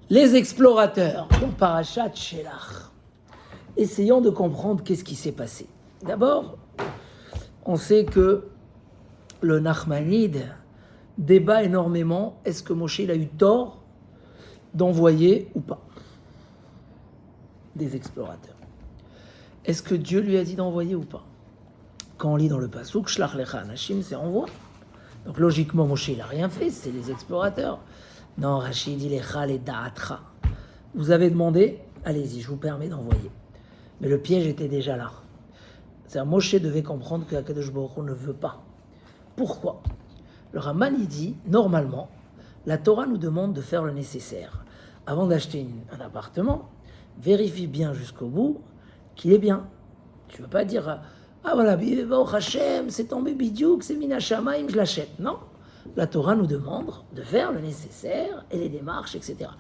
Les explorateurs dans Parashat Shelach. Essayons de comprendre qu'est-ce qui s'est passé. D'abord, on sait que le Nachmanide débat énormément, est-ce que Moshe il a eu tort d'envoyer ou pas des explorateurs. Est-ce que Dieu lui a dit d'envoyer ou pas? Quand on lit dans le Pasuk, Shlach lecha anashim, c'est envoi. Donc logiquement, Moshe il n'a rien fait, c'est les explorateurs. Non, Rachid dit lecha le da'atra. Vous avez demandé, allez-y, je vous permets d'envoyer. Mais le piège était déjà là. C'est-à-dire, Moshe devait comprendre que Akadosh Baruch Hu ne veut pas. Pourquoi? Le Ramban il dit, normalement, la Torah nous demande de faire le nécessaire. Avant d'acheter un appartement, vérifie bien jusqu'au bout qu'il est bien. Tu ne veux pas dire, ah voilà, Baruch Hashem, c'est tombé bidiouk, c'est mina shamaim, je l'achète. Non. La Torah nous demande de faire le nécessaire et les démarches, etc.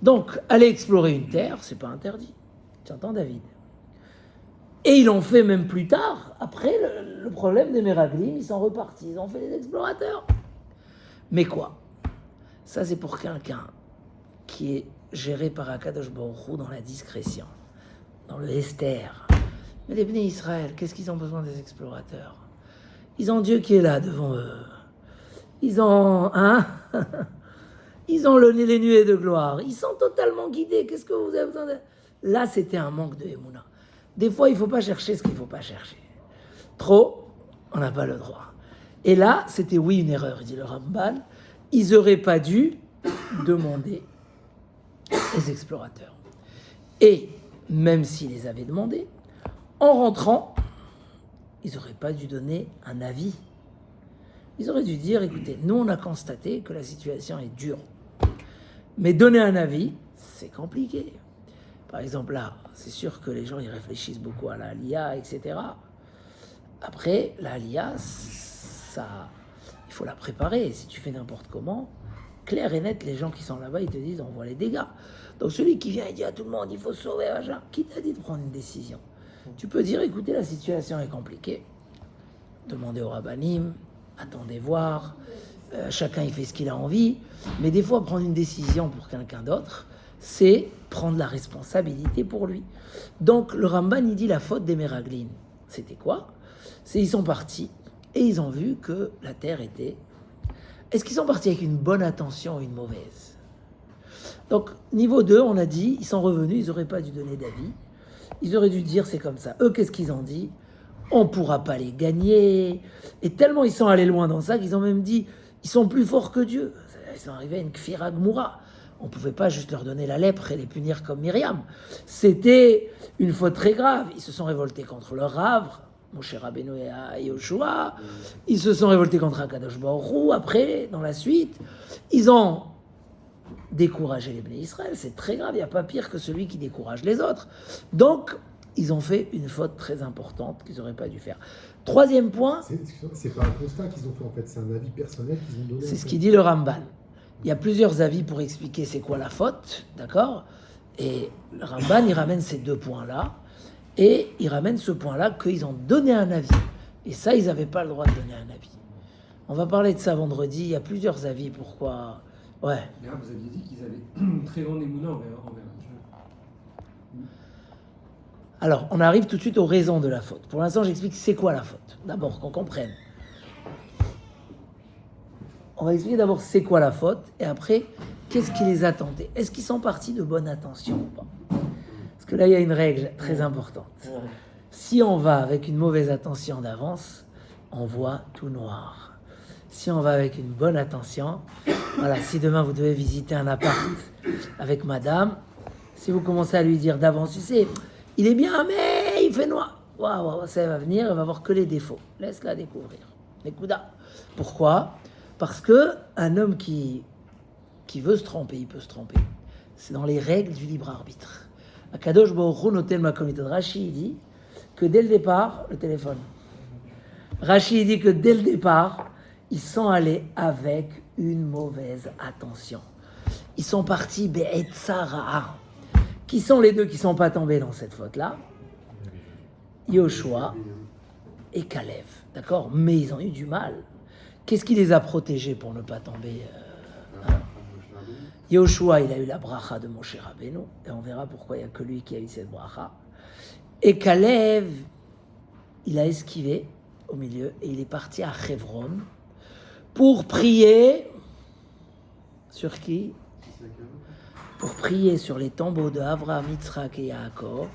Donc, aller explorer une terre, c'est pas interdit. Tu entends, David? Et ils l'ont fait même plus tard, après le problème des Meraglim, ils sont repartis, ils ont fait des explorateurs. Mais quoi? Ça, c'est pour quelqu'un qui est géré par Akadosh Baruch Hu dans la discrétion, dans le Esther. Mais les Bnei Israël, qu'est-ce qu'ils ont besoin des explorateurs? Ils ont Dieu qui est là devant eux. Ils ont, ils ont les nuées de gloire. Ils sont totalement guidés. Qu'est-ce que vous avez besoin de... Là, c'était un manque de Emouna. Des fois, il ne faut pas chercher ce qu'il ne faut pas chercher. Trop, on n'a pas le droit. Et là, c'était oui une erreur, dit le Ramban. Ils n'auraient pas dû demander les explorateurs. Et même s'ils les avaient demandés, en rentrant, ils n'auraient pas dû donner un avis. Ils auraient dû dire, écoutez, nous on a constaté que la situation est dure. Mais donner un avis, c'est compliqué. Par exemple là, c'est sûr que les gens ils réfléchissent beaucoup à la Aliyah, etc. Après, la Aliyah, ça, il faut la préparer. Si tu fais n'importe comment, clair et net, les gens qui sont là-bas, ils te disent, on voit les dégâts. Donc celui qui vient et dit à tout le monde, il faut sauver Raja, qui t'a dit de prendre une décision? Tu peux dire, écoutez, la situation est compliquée. Demandez au rabbanim, attendez voir, chacun il fait ce qu'il a envie, mais des fois prendre une décision pour quelqu'un d'autre, c'est prendre la responsabilité pour lui. Donc le Ramban il dit la faute des Meraglim, c'était quoi? C'est ils sont partis et ils ont vu que la terre était... Est-ce qu'ils sont partis avec une bonne intention ou une mauvaise? Donc niveau 2, on a dit, ils sont revenus, ils n'auraient pas dû donner d'avis, ils auraient dû dire c'est comme ça. Eux, qu'est-ce qu'ils ont dit? On ne pourra pas les gagner. Et tellement ils sont allés loin dans ça qu'ils ont même dit, ils sont plus forts que Dieu. Ils sont arrivés à une kfira gmoura. On ne pouvait pas juste leur donner la lèpre et les punir comme Myriam. C'était une faute très grave. Ils se sont révoltés contre leur Rav, Moshe Rabbeinu et Yoshua. Ils se sont révoltés contre Akadosh Baruch Hu. Après, dans la suite, ils ont découragé les Bnei Israël. C'est très grave. Il n'y a pas pire que celui qui décourage les autres. Donc, ils ont fait une faute très importante qu'ils n'auraient pas dû faire. Troisième point... C'est pas un constat qu'ils ont fait en fait, c'est un avis personnel qu'ils ont donné. C'est ce qu'il dit le Ramban. Il y a plusieurs avis pour expliquer c'est quoi la faute, d'accord? Et le Ramban, il ramène ces deux points-là, et il ramène ce point-là qu'ils ont donné un avis. Et ça, ils n'avaient pas le droit de donner un avis. On va parler de ça vendredi, il y a plusieurs avis, pourquoi... Ouais. Là, vous aviez dit qu'ils avaient une très grande émouna envers Dieu. Alors, on arrive tout de suite aux raisons de la faute. Pour l'instant, j'explique c'est quoi la faute. D'abord, qu'on comprenne. On va expliquer d'abord c'est quoi la faute, et après, qu'est-ce qui les a tentés? Est-ce qu'ils sont partis de bonne intention ou pas? Parce que là, il y a une règle très importante. Si on va avec une mauvaise intention d'avance, on voit tout noir. Si on va avec une bonne intention, voilà, si demain vous devez visiter un appart avec madame, si vous commencez à lui dire d'avance, tu sais, il est bien, mais il fait noir. Waouh, ça va venir, elle va voir que les défauts. Laisse-la découvrir. Les koudas. Pourquoi? Parce que un homme qui veut se tromper, il peut se tromper. C'est dans les règles du libre arbitre. Akadosh Baruch Hu notel makom itod. Rashi dit que dès le départ, le téléphone. Rashi dit que dès le départ, ils sont allés avec une mauvaise attention. Ils sont partis be'etzara. Qui sont les deux qui ne sont pas tombés dans cette faute-là? Yoshua et Kalev, d'accord? Mais ils ont eu du mal. Qu'est-ce qui les a protégés pour ne pas tomber Yoshua, il a eu la bracha de Moshe Rabbeinu, et on verra pourquoi il n'y a que lui qui a eu cette bracha. Et Kalev, il a esquivé au milieu, et il est parti à Hebron pour prier sur qui? Pour prier sur les tombeaux de Avraham, Yitzhak et Yaakov,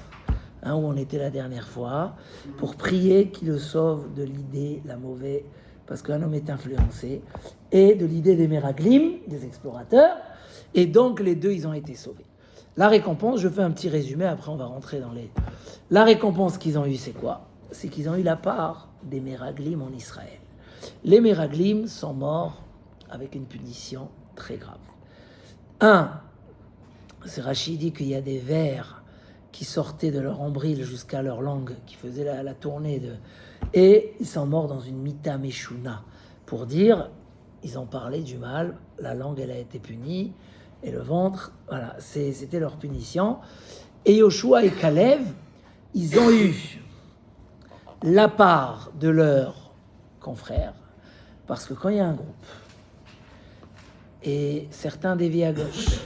où on était la dernière fois, pour prier qu'il le sauve de l'idée, la mauvaise, parce qu'un homme est influencé, et de l'idée des Meraglim, des explorateurs, et donc les deux, ils ont été sauvés. La récompense, je fais un petit résumé, après on va rentrer dans les... La récompense qu'ils ont eue, c'est quoi? C'est qu'ils ont eu la part des Meraglim en Israël. Les Meraglim sont morts avec une punition très grave. C'est Rachid dit qu'il y a des vers qui sortaient de leur nombril jusqu'à leur langue, qui faisaient la tournée de... Et ils sont morts dans une mita meshuna, pour dire, ils ont parlé du mal, la langue elle a été punie, et le ventre, voilà, c'était leur punition. Et Yoshua et Kalev, ils ont eu la part de leurs confrères, parce que quand il y a un groupe, et certains dévient à gauche,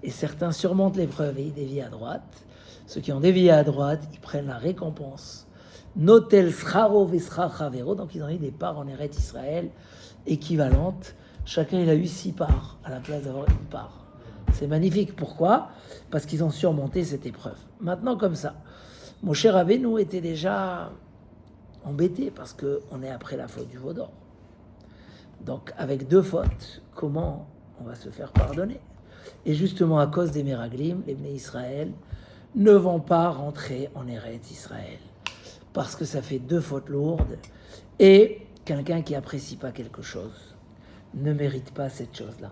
et certains surmontent l'épreuve et ils dévient à droite, ceux qui ont dévié à droite, ils prennent la récompense. Notel scharo veschar chavero, donc ils ont eu des parts en Eretz Israël équivalentes. Chacun il a eu 6 parts à la place d'avoir une part. C'est magnifique. Pourquoi? Parce qu'ils ont surmonté cette épreuve. Maintenant comme ça, Moshe Rabbeinu était déjà embêté parce qu'on est après la faute du veau d'or. Donc avec 2 fautes, comment on va se faire pardonner? Et justement à cause des Meraglim, les Bnei Israël ne vont pas rentrer en Eretz Israël. Parce que ça fait 2 fautes lourdes. Et quelqu'un qui apprécie pas quelque chose ne mérite pas cette chose-là.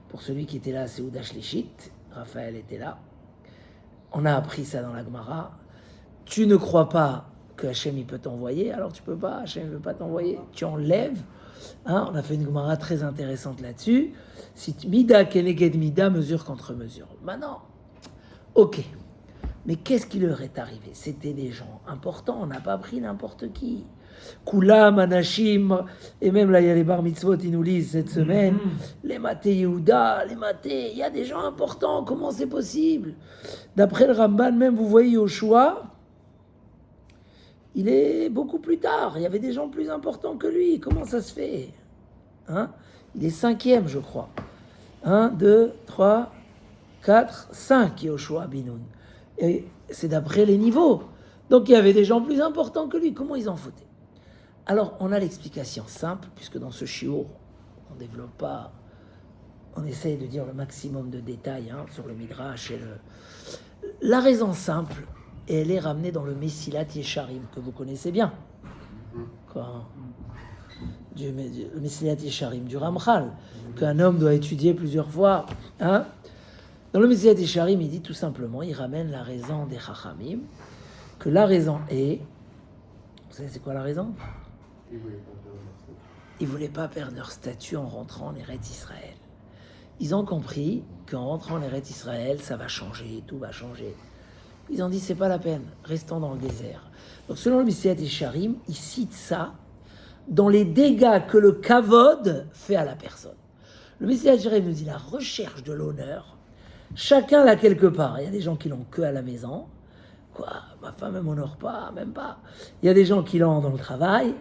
Pour celui qui était là à Seuda Shlishit, Raphaël était là. On a appris ça dans la Gemara. Tu ne crois pas que Hachem il peut t'envoyer, alors tu peux pas, Hachem ne veut pas t'envoyer. Tu enlèves. On a fait une Gemara très intéressante là-dessus. Si Mida Keneged Mida, mesure contre mesure. Maintenant, ok. Mais qu'est-ce qui leur est arrivé? C'était des gens importants, on n'a pas pris n'importe qui. Koulam, Anashim, et même là, il y a les bar mitzvot, ils nous lisent cette semaine, les Maté Yehuda, les Maté, il y a des gens importants, comment c'est possible? D'après le Ramban, même, vous voyez Yoshua, il est beaucoup plus tard, il y avait des gens plus importants que lui, comment ça se fait? Il est 5e, je crois. 1, 2, 3, 4, 5, Yoshua Binoun. Et c'est d'après les niveaux. Donc il y avait des gens plus importants que lui. Comment ils en foutaient? Alors on a l'explication simple, puisque dans ce shiur, on développe pas, on essaye de dire le maximum de détails sur le Midrash. La raison simple, et elle est ramenée dans le Mesilat Yesharim, que vous connaissez bien. Quoi? Le Mesilat Yesharim du Ramchal, qu'un homme doit étudier plusieurs fois. Dans le Mesilat Yesharim, il dit tout simplement, il ramène la raison des Chachamim, que la raison est... Vous savez c'est quoi la raison? Ils ne voulaient pas perdre leur statut en rentrant en Eretz Israël. Ils ont compris qu'en rentrant en Eretz Israël, ça va changer, tout va changer. Ils ont dit, c'est pas la peine, restons dans le désert. Donc selon le Mesilat Yesharim, il cite ça dans les dégâts que le kavod fait à la personne. Le Mesilat Yesharim nous dit, la recherche de l'honneur, chacun l'a quelque part. Il y a des gens qui l'ont que à la maison. Quoi? Ma femme ne m'honore pas, même pas. Il y a des gens qui l'ont dans le travail.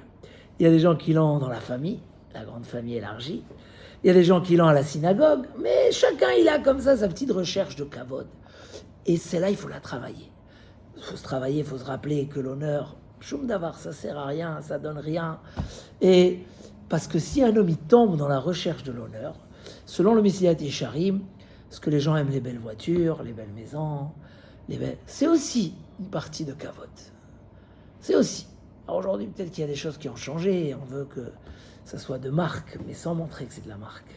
Il y a des gens qui l'ont dans la famille, la grande famille élargie. Il y a des gens qui l'ont à la synagogue. Mais chacun, il a comme ça sa petite recherche de kavod. Et celle-là, il faut la travailler. Il faut se travailler, il faut se rappeler que l'honneur, choum d'avar, ça sert à rien, ça donne rien. Et parce que si un homme, il tombe dans la recherche de l'honneur, selon le Mesilat Yesharim, parce que les gens aiment les belles voitures, les belles maisons, c'est aussi une partie de kavod. C'est aussi. Alors aujourd'hui, peut-être qu'il y a des choses qui ont changé, on veut que ça soit de marque, mais sans montrer que c'est de la marque.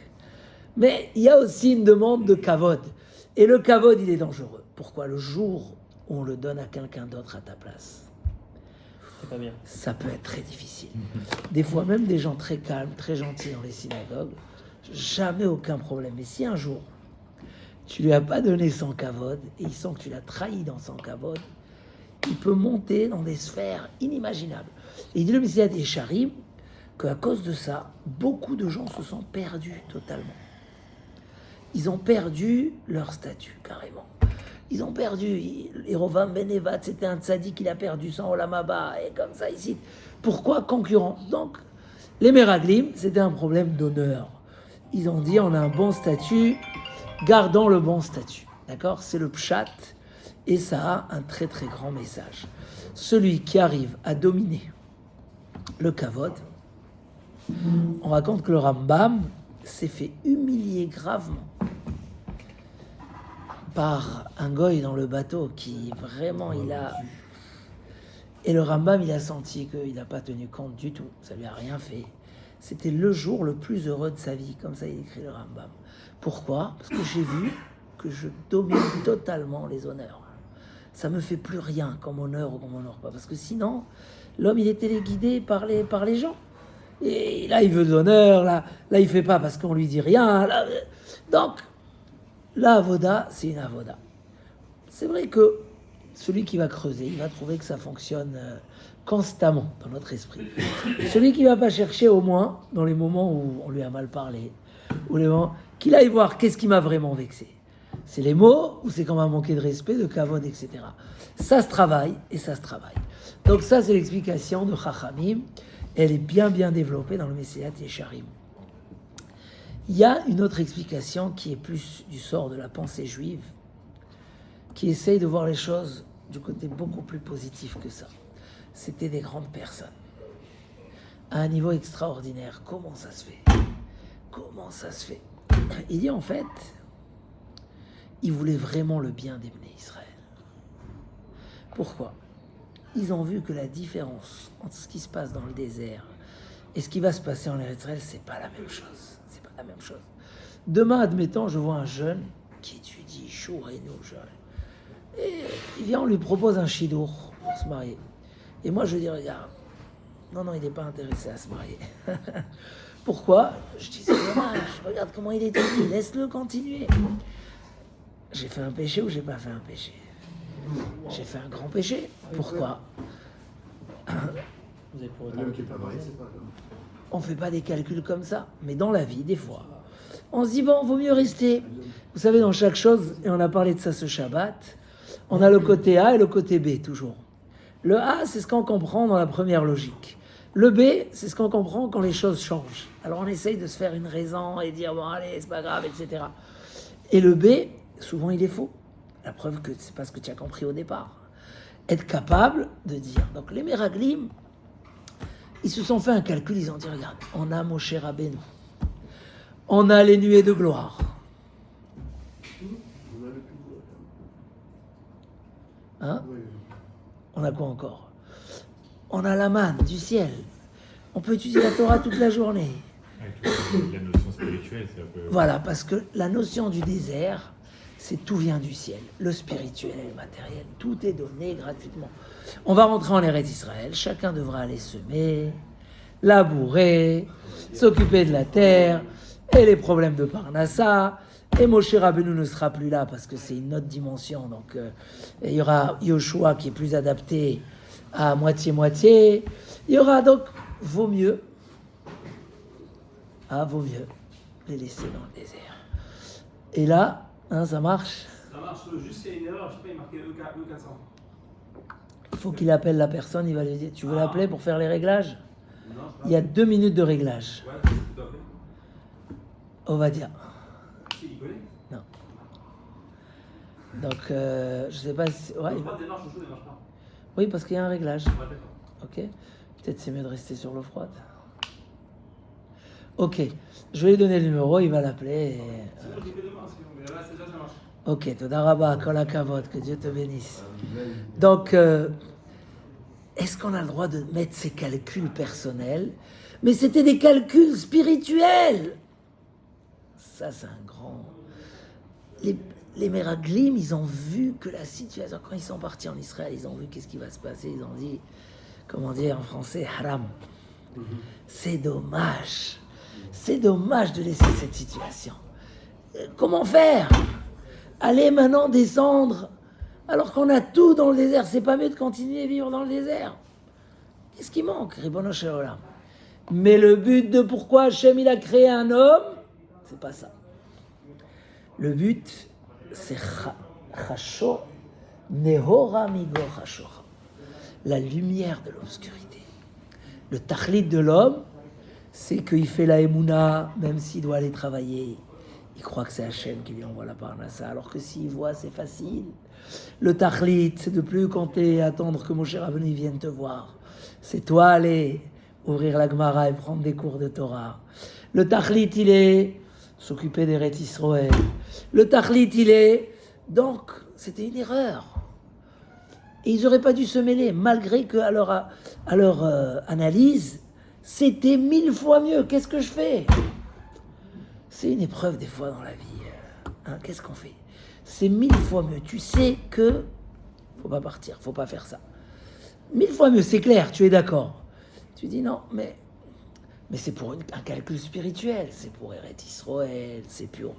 Mais il y a aussi une demande de kavod. Et le kavod, il est dangereux. Pourquoi? Le jour où on le donne à quelqu'un d'autre à ta place, c'est pas bien. Ça peut être très difficile. Des fois, même des gens très calmes, très gentils dans les synagogues, jamais aucun problème. Mais si un jour, tu lui as pas donné son kavod, et il sent que tu l'as trahi dans son kavod, il peut monter dans des sphères inimaginables. Et il dit le Mesilat Yesharim qu'à cause de ça, beaucoup de gens se sont perdus totalement. ils ont perdu leur statut, carrément. Ils ont perdu. Yerovam ben Nevat, c'était un tzaddik, il a perdu son Olam Haba, et comme ça, ici. Pourquoi concurrence? Donc, les Meraglim, c'était un problème d'honneur. Ils ont dit, on a un bon statut, gardons le bon statut. D'accord? C'est le pshat, et ça a un très très grand message. Celui qui arrive à dominer le kavod, on raconte que le Rambam s'est fait humilier gravement par un goy dans le bateau qui vraiment il a... Et le Rambam il a senti qu'il n'a pas tenu compte du tout, ça lui a rien fait. C'était le jour le plus heureux de sa vie, comme ça il écrit le Rambam. Pourquoi? Parce que j'ai vu que je domine totalement les honneurs. Ça me fait plus rien comme honneur ou comme honneur pas, parce que sinon l'homme il est téléguidé par les gens. Et là il veut de l'honneur, là il fait pas parce qu'on lui dit rien. Là, donc la avoda, c'est une avoda. C'est vrai que celui qui va creuser, il va trouver que ça fonctionne constamment dans notre esprit. Celui qui va pas chercher, au moins, dans les moments où on lui a mal parlé, ou les moments, qu'il aille voir qu'est-ce qui m'a vraiment vexé. C'est les mots, ou c'est quand m'a manqué de respect, de kavod, etc. Ça se travaille, et ça se travaille. Donc ça, c'est l'explication de Chachamim. Elle est bien développée dans le Messilat Yesharim. Il y a une autre explication qui est plus du sort de la pensée juive, qui essaye de voir les choses du côté beaucoup plus positif que ça. C'était des grandes personnes, à un niveau extraordinaire. Comment ça se fait? Comment ça se fait? Il dit en fait, ils voulaient vraiment le bien des Bnei Israël. Pourquoi? Ils ont vu que la différence entre ce qui se passe dans le désert et ce qui va se passer en Eretz Israël, c'est pas la même chose. C'est pas la même chose. Demain, admettons, je vois un jeune qui étudie Choureno, et il vient, on lui propose un chidour pour se marier. Et moi, je dis, regarde, non, il n'est pas intéressé à se marier. Pourquoi? Je dis, c'est dommage, regarde comment il étudie, laisse-le continuer. J'ai fait un péché ou j'ai pas fait un péché? J'ai fait un grand péché. Pourquoi? On ne fait pas des calculs comme ça. Mais dans la vie, des fois, on se dit, bon, vaut mieux rester. Vous savez, dans chaque chose, et on a parlé de ça ce Shabbat, on a le côté A et le côté B, toujours. Le A, c'est ce qu'on comprend dans la première logique. Le B, c'est ce qu'on comprend quand les choses changent. Alors on essaye de se faire une raison et dire, bon, allez, c'est pas grave, etc. Et le B, souvent, il est faux. La preuve que c'est pas ce que tu as compris au départ. Être capable de dire. Donc les Meraglim, ils se sont fait un calcul, ils ont dit, regarde, on a Moshe Rabbeinu, on a les nuées de gloire. Hein? On a quoi encore? On a la manne du ciel. On peut étudier la Torah toute la journée. La notion spirituelle, c'est un peu... Voilà, parce que la notion du désert, c'est tout vient du ciel. Le spirituel et le matériel, tout est donné gratuitement. On va rentrer en Eretz Israël, chacun devra aller semer, labourer, s'occuper de la terre, et les problèmes de Parnassa. Et Moshe Rabbeinu ne sera plus là parce que c'est une autre dimension. Donc il y aura Yoshua qui est plus adapté à moitié-moitié. Il y aura donc, vaut mieux les laisser dans le désert. Et là, ça marche. Ça marche, juste s'il y a une erreur, je sais pas, il marquait E400. Il faut qu'il appelle la personne, il va lui dire, tu veux l'appeler pour faire les réglages? Non, Il y a 2 minutes de réglage. Ouais, tout à fait. On va dire. Si, il connaît. Non. Donc, je sais pas si... Ouais, Le froid démarche, le chaud démarche pas. oui, parce qu'il y a un réglage. Ouais, d'accord. Ok. Peut-être c'est mieux de rester sur l'eau froide. Ok. Je vais lui donner le numéro, il va l'appeler. Et... C'est bon, je l'ai fait demain, c'est bon, mais là, c'est déjà, ça marche. Ok, Toda Rabba, Kol HaKavod, que Dieu te bénisse. Donc, est-ce qu'on a le droit de mettre ces calculs personnels? Mais c'était des calculs spirituels. Ça, c'est un grand... Les Meraglim, ils ont vu que la situation... Quand ils sont partis en Israël, ils ont vu qu'est-ce qui va se passer. Ils ont dit, comment dire en français, haram. C'est dommage. C'est dommage de laisser cette situation. Comment faire? Allez maintenant descendre alors qu'on a tout dans le désert. C'est pas mieux de continuer à vivre dans le désert. Qu'est-ce qui manque, Ribono Shel Olam? Mais le but de pourquoi Hachem il a créé un homme, c'est pas ça. Le but, c'est chasho, nehora migo chashora, la lumière de l'obscurité. Le tachlit de l'homme, c'est qu'il fait la émouna, même s'il doit aller travailler. Il croit que c'est Hachem qui lui envoie la parnassa, alors que s'il voit, c'est facile. Le tachlit, c'est de plus compter, attendre que Moshe Rabbeinu vienne te voir. C'est toi aller ouvrir la Gemara et prendre des cours de Torah. Le tachlit, il est s'occuper des Rét Israël. Le tachlit, il est... Donc, c'était une erreur. Et ils n'auraient pas dû se mêler, malgré qu'à leur analyse, c'était 1000 fois mieux. Qu'est-ce que je fais? C'est une épreuve des fois dans la vie. Qu'est-ce qu'on fait? C'est 1000 fois mieux. Tu sais que faut pas partir, faut pas faire ça. 1000 fois mieux, c'est clair, tu es d'accord. Tu dis non, mais c'est pour un calcul spirituel, c'est pour Eretz Israël, c'est pour...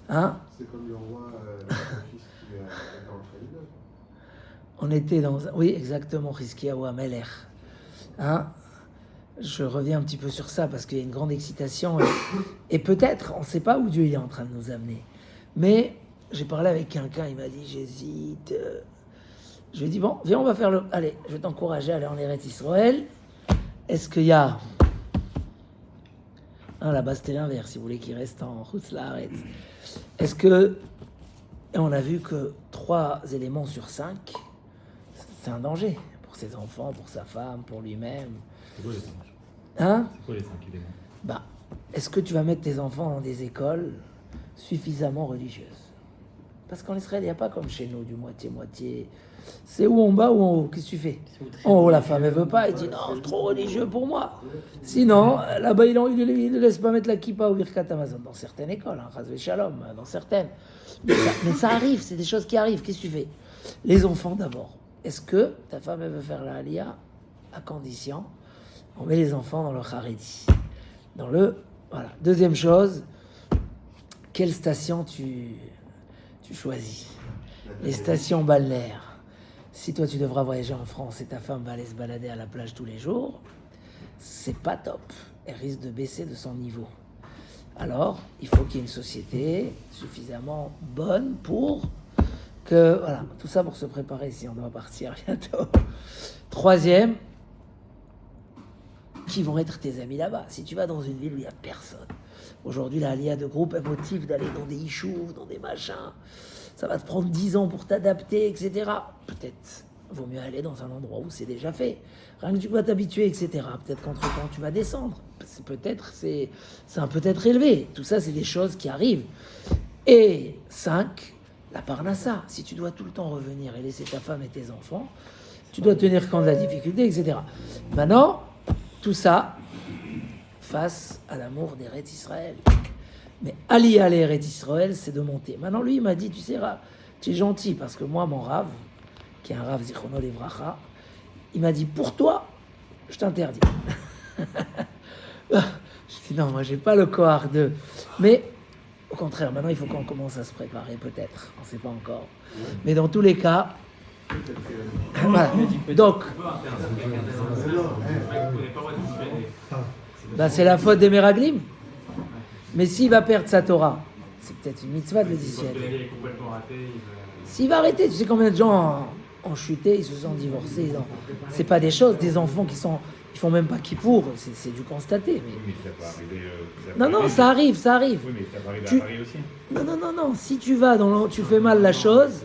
Hein? C'est comme le roi, le fils qui est dans le Khalid. On était dans... Oui, exactement, Chizkiyahu HaMelech. Hein? Je reviens un petit peu sur ça parce qu'il y a une grande excitation et peut-être, on ne sait pas où Dieu est en train de nous amener. Mais j'ai parlé avec quelqu'un, il m'a dit j'hésite. Je lui ai dit bon, viens, on va faire le... Allez, je vais t'encourager à aller en Eretz Israël. Est-ce qu'il y a... là-bas c'était l'inverse, si vous voulez qu'il reste en Chutz La'aretz. Est-ce que... Et on a vu que 3 éléments sur 5, c'est un danger pour ses enfants, pour sa femme, pour lui-même. C'est quoi les 5 Hein? C'est quoi les 5 éléments? Est-ce que tu vas mettre tes enfants dans des écoles suffisamment religieuses? Parce qu'en Israël, il n'y a pas comme chez nous, du moitié-moitié. C'est ou en bas ou en haut. Qu'est-ce que tu fais? En haut, la femme, elle veut pas. Elle dit non, c'est trop religieux pour moi. Sinon, là-bas, il ne laisse pas mettre la kippa au Birkat Hamazon. Dans certaines écoles, Chas v'Shalom, dans certaines. Mais ça arrive, c'est des choses qui arrivent. Qu'est-ce que tu fais? Les enfants d'abord. Est-ce que ta femme, elle veut faire la Aliyah à condition? On met les enfants dans le Haredi. Voilà. Deuxième chose, quelle station tu choisis? Les stations balnéaires. Si toi tu devras voyager en France et ta femme va aller se balader à la plage tous les jours, c'est pas top. Elle risque de baisser de son niveau. Alors, il faut qu'il y ait une société suffisamment bonne pour que... Voilà, tout ça pour se préparer si on doit partir bientôt. Troisième, qui vont être tes amis là-bas. Si tu vas dans une ville où il n'y a personne, aujourd'hui la Aliyah de groupe est motive d'aller dans des ishouvs, dans des machins, ça va te prendre 10 ans pour t'adapter, etc. Peut-être vaut mieux aller dans un endroit où c'est déjà fait. Rien que tu vas t'habituer, etc. Peut-être qu'entre-temps tu vas descendre. C'est un peut-être élevé. Tout ça, c'est des choses qui arrivent. Et 5, la parnassa. Si tu dois tout le temps revenir et laisser ta femme et tes enfants, tu dois tenir compte de la difficulté, etc. Maintenant, tout ça face à l'amour d'Eretz Israël. Mais Aliyah à l'Eretz Israël, c'est de monter. Maintenant, lui, il m'a dit, tu sais, Rav, tu es gentil, parce que moi, mon Rav, qui est un Rav Zichrono Livracha, il m'a dit, pour toi, je t'interdis. Je dis, non, moi, j'ai pas le kohar de... Mais, au contraire, maintenant, il faut qu'on commence à se préparer, peut-être. On ne sait pas encore. Mais dans tous les cas... Voilà. Donc... c'est la faute des Meraglim. Mais s'il va perdre sa Torah, c'est peut-être une mitzvah de le dissuader. S'il va arrêter, tu sais combien de gens ont chuté, ils se sont divorcés. C'est pas des choses, des enfants qui font même pas Kippour, c'est du constater. Mais ça peut arriver. Non, ça arrive. Oui, mais ça peut arriver à Paris aussi. Non. Si tu vas tu fais mal la chose,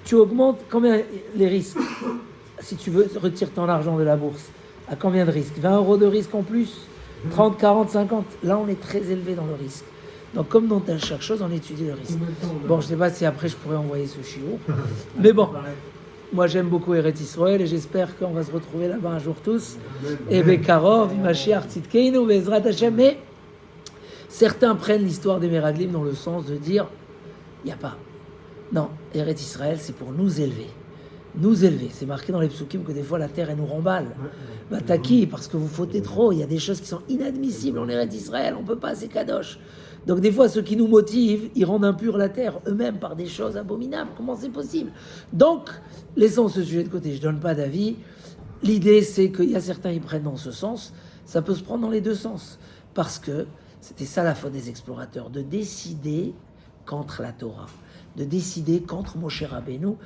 tu augmentes combien les risques. Si tu veux, retire ton argent de la bourse. À combien de risques? 20 € de risque en plus? 30, 40, 50. Là, on est très élevé dans le risque. Donc, comme dans chaque chose, on étudie le risque. Bon, je ne sais pas si après, je pourrais envoyer ce chiot. Mais bon, moi, j'aime beaucoup Eretz Israël et j'espère qu'on va se retrouver là-bas un jour tous. Et Bekarov, Mashiach Tzidkeinu, Bezrat Hashem. Mais certains prennent l'histoire des Meraglim dans le sens de dire, il n'y a pas. Non, Eretz Israël, c'est pour nous élever. Nous élever. C'est marqué dans les psukim que des fois la terre elle nous remballe. Bataki, parce que vous fautez trop. Il y a des choses qui sont inadmissibles en Eretz Israël. On ne peut pas, c'est kadosh. Donc des fois, ceux qui nous motivent, ils rendent impure la terre eux-mêmes par des choses abominables. Comment c'est possible? Donc, laissons ce sujet de côté. Je ne donne pas d'avis. L'idée, c'est qu'il y a certains qui prennent dans ce sens. Ça peut se prendre dans les deux sens. Parce que c'était ça la faute des explorateurs, de décider contre la Torah, de décider contre Moshe Rabbeinu.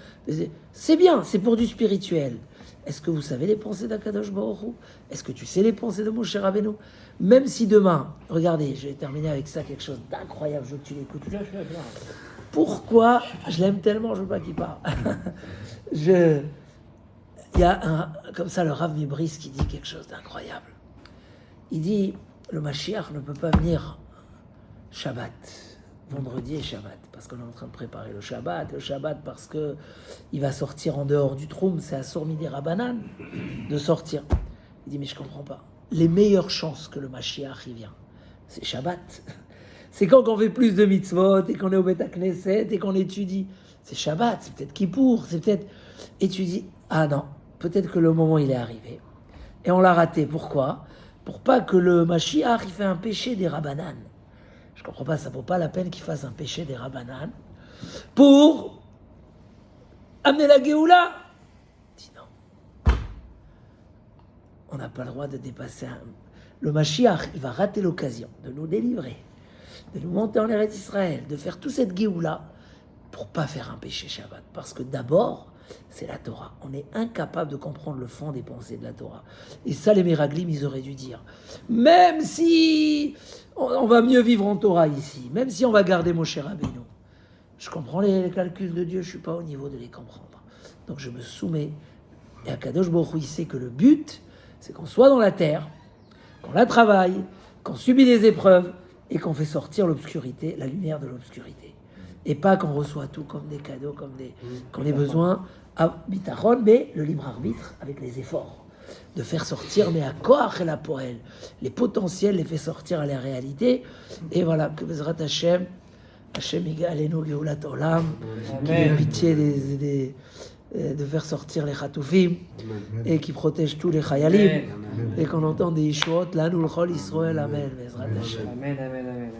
C'est bien, c'est pour du spirituel. Est-ce que vous savez les pensées d'Akadosh Baruch Hu? Est-ce que tu sais les pensées de Moshe Rabbeinu? Même si demain, regardez, je vais terminer avec ça, quelque chose d'incroyable, je veux que tu l'écoutes. Pourquoi je l'aime tellement, je veux pas qu'il parle. Il y a comme ça le Rav Mibris qui dit quelque chose d'incroyable. Il dit, le Mashiach ne peut pas venir Shabbat, vendredi et Shabbat, parce qu'on est en train de préparer le Shabbat parce que il va sortir en dehors du Troum, c'est à Sour Midi Rabbanan de sortir. Il dit, mais je comprends pas. Les meilleures chances que le Mashiach y vient, c'est Shabbat. C'est quand on fait plus de mitzvot et qu'on est au Beth Knesset et qu'on étudie. C'est Shabbat, c'est peut-être Kippour, c'est peut-être... Et tu dis, ah non, peut-être que le moment il est arrivé. Et on l'a raté. Pourquoi? Pour pas que le Mashiach il fait un péché des Rabbanan. Je comprends pas, ça vaut pas la peine qu'il fasse un péché des Rabbanan pour amener la Géoula. Dis non. On n'a pas le droit de dépasser le Mashiach, il va rater l'occasion de nous délivrer, de nous monter en Eretz Israël, de faire toute cette Géoula pour pas faire un péché Shabbat. Parce que d'abord, c'est la Torah. On est incapable de comprendre le fond des pensées de la Torah. Et ça, les Meraglim, ils auraient dû dire. Même si on va mieux vivre en Torah ici, même si on va garder Moshe Rabbeinu, je comprends les calculs de Dieu, je ne suis pas au niveau de les comprendre. Donc je me soumets. Et Akadosh Baruch Hu, il sait que le but, c'est qu'on soit dans la terre, qu'on la travaille, qu'on subit les épreuves et qu'on fait sortir l'obscurité, la lumière de l'obscurité. Et pas qu'on reçoit tout comme des cadeaux, qu'on ait besoin à bitachon, mais le libre arbitre avec les efforts. De faire sortir, mais à koach et la poël, les potentiels, les fait sortir à la réalité. Et voilà, que Bezrat Hashem, Hashem Igalenu Geulat Olam, qu'il ait pitié de faire sortir les chatoufim et qui protège tous les chayalim. Et qu'on entende des Yishuot, là nous le Chol Israël, Amen. Bezrat Hashem. Amen, amen, amen.